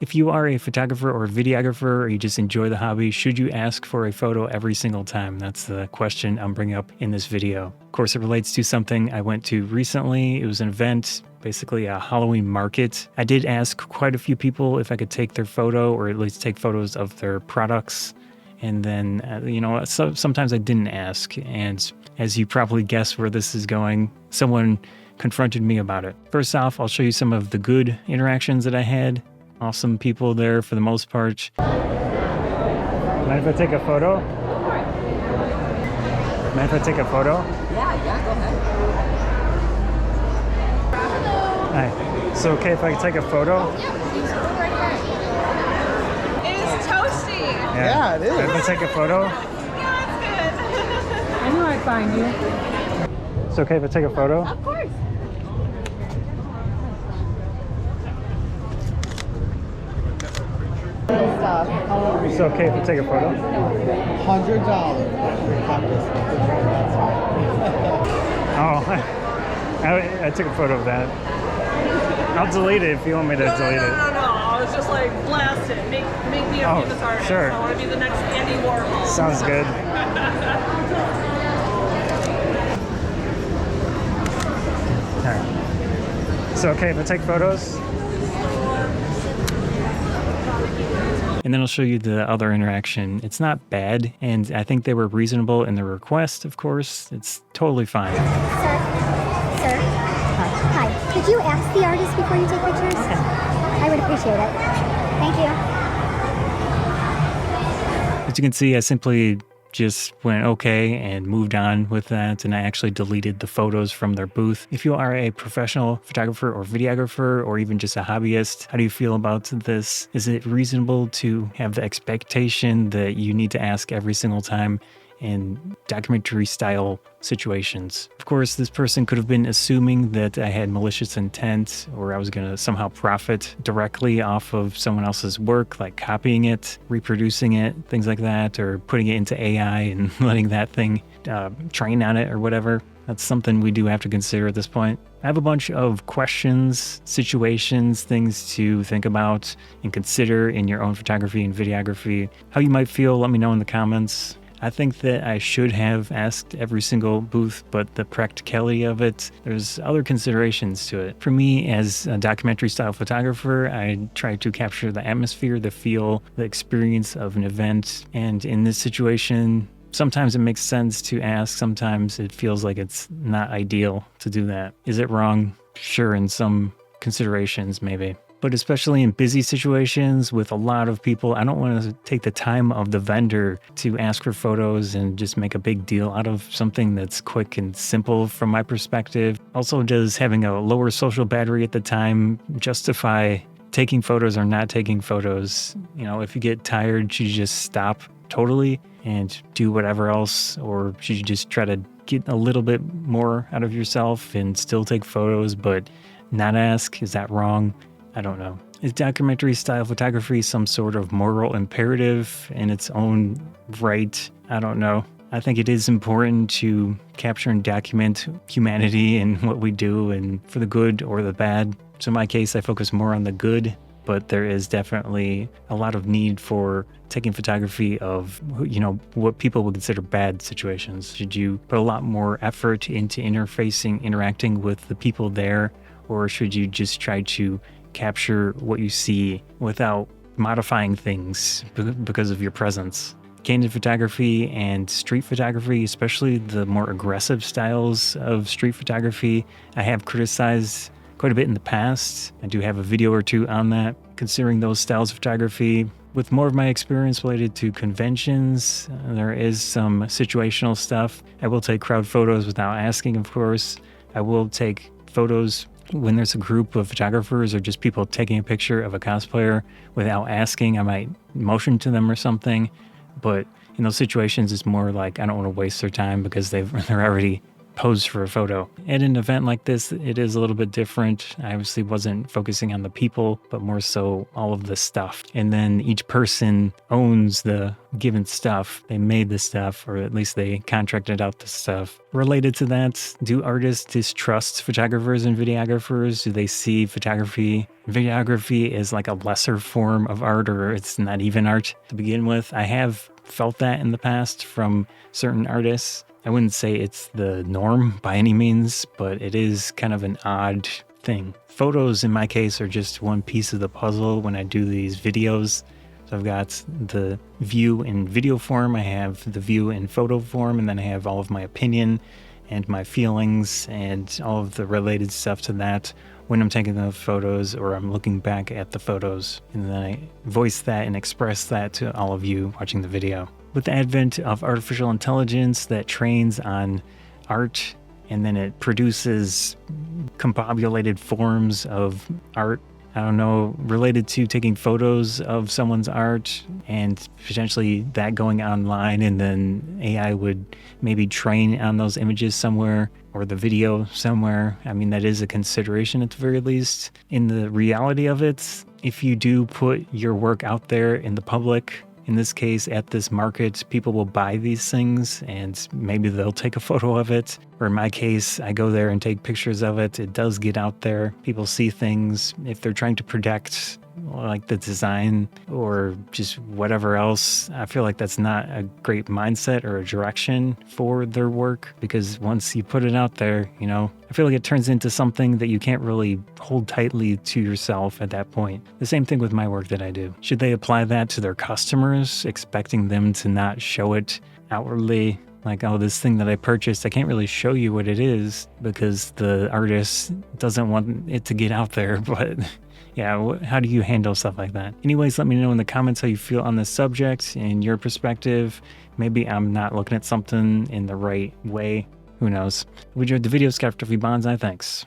If you are a photographer or a videographer, or you just enjoy the hobby, should you ask for a photo every single time? That's the question I'm bringing up in this video. Of course, it relates to something I went to recently. It was an event, basically a Halloween market. I did ask quite a few people if I could take their photo or at least take photos of their products. And then, sometimes I didn't ask. And as you probably guess where this is going, someone confronted me about it. First off, I'll show you some of the good interactions that I had. Awesome people there for the most part. Mind if I take a photo? Mind if I take a photo? Yeah, go ahead. Hi. So okay if I take a photo? Yeah, you scroll right there. It is toasty. Yeah, it is. Mind if I take a photo? Yeah, it's good. I knew I'd find you. It's okay if I take a photo? Of course. It's okay if I take a photo? $100. Oh, I took a photo of that. I'll delete it if you want me to delete it. No. I was just like, blast it. Make me a famous artist. Sure. I want to be the next Andy Warhol. Sounds good. All right. So okay if I take photos? And then I'll show you the other interaction. It's not bad, and I think they were reasonable in their request, of course. It's totally fine. Sir? Hi. Could you ask the artist before you take pictures? Okay. I would appreciate it. Thank you. As you can see, I simply just went okay and moved on with that, and I actually deleted the photos from their booth. If you are a professional photographer or videographer or even just a hobbyist, how do you feel about this? Is it reasonable to have the expectation that you need to ask every single time in documentary style situations? Of course, this person could have been assuming that I had malicious intent or I was going to somehow profit directly off of someone else's work, like copying it, reproducing it, things like that, or putting it into AI and letting that thing train on it or whatever. That's something we do have to consider at this point. I have a bunch of questions, situations, things to think about and consider in your own photography and videography. How you might feel, let me know in the comments. I think that I should have asked every single booth, but the practicality of it, there's other considerations to it. For me, as a documentary style photographer, I try to capture the atmosphere, the feel, the experience of an event. And in this situation, sometimes it makes sense to ask, sometimes it feels like it's not ideal to do that. Is it wrong? Sure, in some considerations, maybe. But especially in busy situations with a lot of people, I don't want to take the time of the vendor to ask for photos and just make a big deal out of something that's quick and simple from my perspective. Also, does having a lower social battery at the time justify taking photos or not taking photos? You know, if you get tired, should you just stop totally and do whatever else? Or should you just try to get a little bit more out of yourself and still take photos but not ask? Is that wrong? I don't know. Is documentary style photography some sort of moral imperative in its own right? I don't know. I think it is important to capture and document humanity and what we do, and for the good or the bad. So in my case, I focus more on the good, but there is definitely a lot of need for taking photography of, what people would consider bad situations. Should you put a lot more effort into interacting with the people there, or should you just try to capture what you see without modifying things because of your presence? Candid photography and street photography, especially the more aggressive styles of street photography, I have criticized quite a bit in the past. I do have a video or two on that, considering those styles of photography. With more of my experience related to conventions, there is some situational stuff. I will take crowd photos without asking, of course. I will take photos when there's a group of photographers or just people taking a picture of a cosplayer without asking. I might motion to them or something, but in those situations, it's more like I don't want to waste their time because they're already pose for a photo. At an event like this, it is a little bit different. I obviously wasn't focusing on the people, but more so all of the stuff. And then each person owns the given stuff. They made the stuff, or at least they contracted out the stuff. Related to that, do artists distrust photographers and videographers? Do they see photography, videography as like a lesser form of art, or it's not even art to begin with? I have felt that in the past from certain artists. I wouldn't say it's the norm by any means, but it is kind of an odd thing. Photos in my case are just one piece of the puzzle when I do these videos. So I've got the view in video form, I have the view in photo form, and then I have all of my opinion and my feelings and all of the related stuff to that when I'm taking the photos or I'm looking back at the photos. And then I voice that and express that to all of you watching the video. With the advent of artificial intelligence that trains on art and then it produces combobulated forms of art, I don't know, related to taking photos of someone's art and potentially that going online, and then AI would maybe train on those images somewhere or the video somewhere. I mean, that is a consideration at the very least. In the reality of it, if you do put your work out there in the public, in this case, at this market, people will buy these things and maybe they'll take a photo of it. Or in my case, I go there and take pictures of it. It does get out there. People see things. If they're trying to protect like the design or just whatever else, I feel like that's not a great mindset or a direction for their work, because once you put it out there, you know, I feel like it turns into something that you can't really hold tightly to yourself at that point. The same thing with my work that I do. Should they apply that to their customers, expecting them to not show it outwardly? Like, oh, this thing that I purchased, I can't really show you what it is because the artist doesn't want it to get out there. But yeah, how do you handle stuff like that? Anyways, let me know in the comments how you feel on this subject and your perspective. Maybe I'm not looking at something in the right way. Who knows? If you enjoyed the video, subscribe to Bonsai. Thanks.